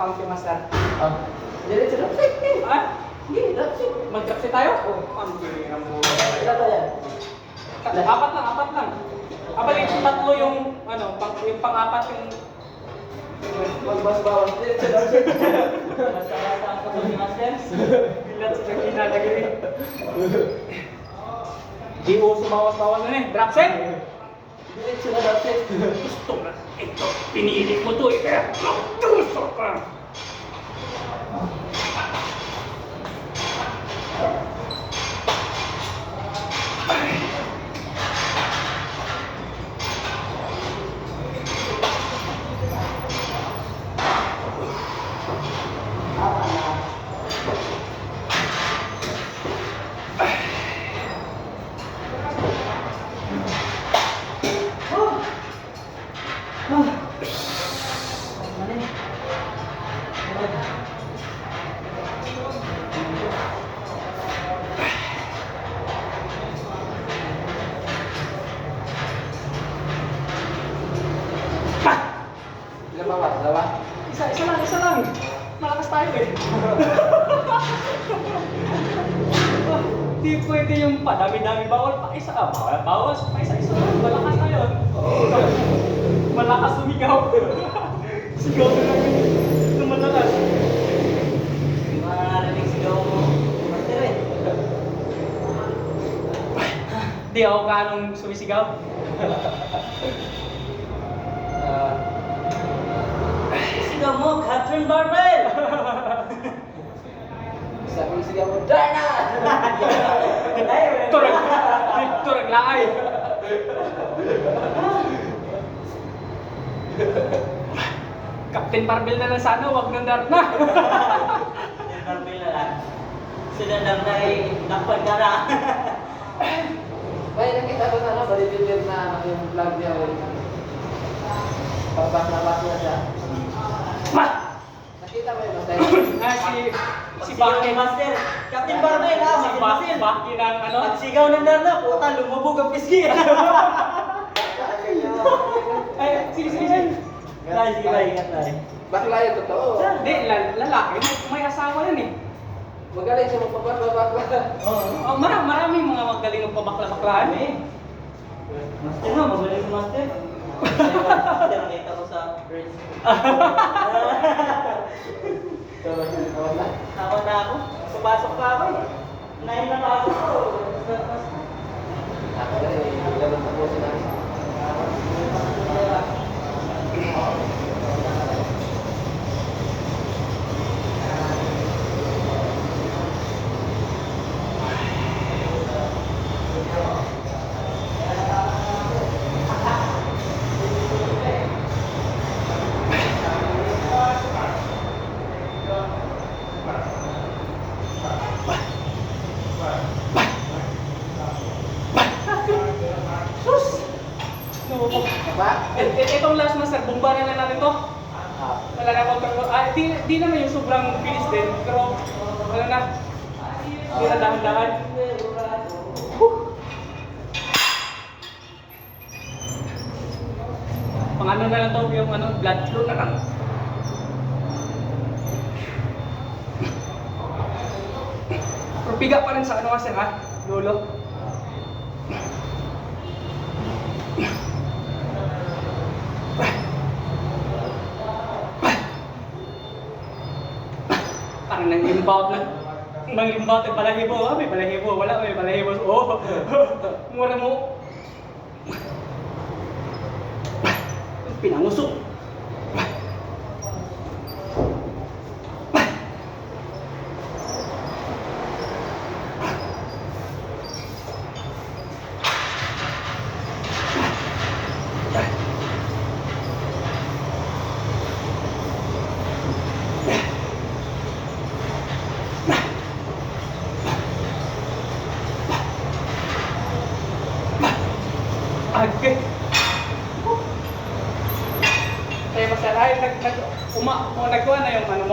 County Master. Ah, diretso na. Ah, Hindi, diretso. mag-kapsi tayo? Oo, pampi ang buhay. Ilan ba yan? Apat lang. Abalik, tatlo yung, yung pang-apat yung... Magbas-bawas. Diretso na. Basta-basta ang County Master. Bilat sa kinalagay. Di uso bawas-bawas na eh. Drop set? Diretso na dapat. Gusto na. Ito, pinili mo to eh. Kaya, magduso ka. Ilan bawas? Dalawa? Isa lang. Malakas tayo eh. Di pwede yung padami-dami bawal pa isa. Bawas pa isa-isa. Malakas tayo. Malakas sumigaw. Sigaw na lang yung malakas. Marinig sigaw mo. Master eh. Di ako kanong sumisigaw. Sigaw mo, Catherine Barbell! Sabi sigaw mo, Darna! Turag laay. Captain Barbell na lang sana, wag nang Darna. Catherine Barbell na lang. Sila Darna ay nakpan ka na. Ay, nakita ko na bodybuilder na yung vlog niya. Pabak na siya. Nakita mo yun, Master? Si Baki. Master. Captain Barbell, ha? Si Baki ng ano? Pagsigaw ng Darna, puta, lumubog ang pisngi. Ay, sige. Sige, ingat na eh. Bakla yun, totoo. Hindi, lalaki. May asawa yan eh. Magaling siya magpabakla. Oh, maraming mga magaling ng pabakla-baklahan eh. Master nga, magaling si Master. Master, nakita ko sa friends. Ako na ako. Papasok pa ako eh. 9 na pasok ko. Ako na eh. Dapat tapusin namin. Sus! No, Ba? itong last master, bomba na lang natin to. Wala na control. Di naman yung sobrang bilis din, pero wala na. Hindi na dahan-dahan. Pang ano na lang to, yung blood flow na lang. Pero piga pa rin sa ano kasi ha, lolo. Parang nang-impound na. Mang-impound yung balahibo. May balahibo. Wala, may balahibo. Oo. Mura mo. Pinangusok. Okay. Kaya masalahay, nagkuha na yung ano mo.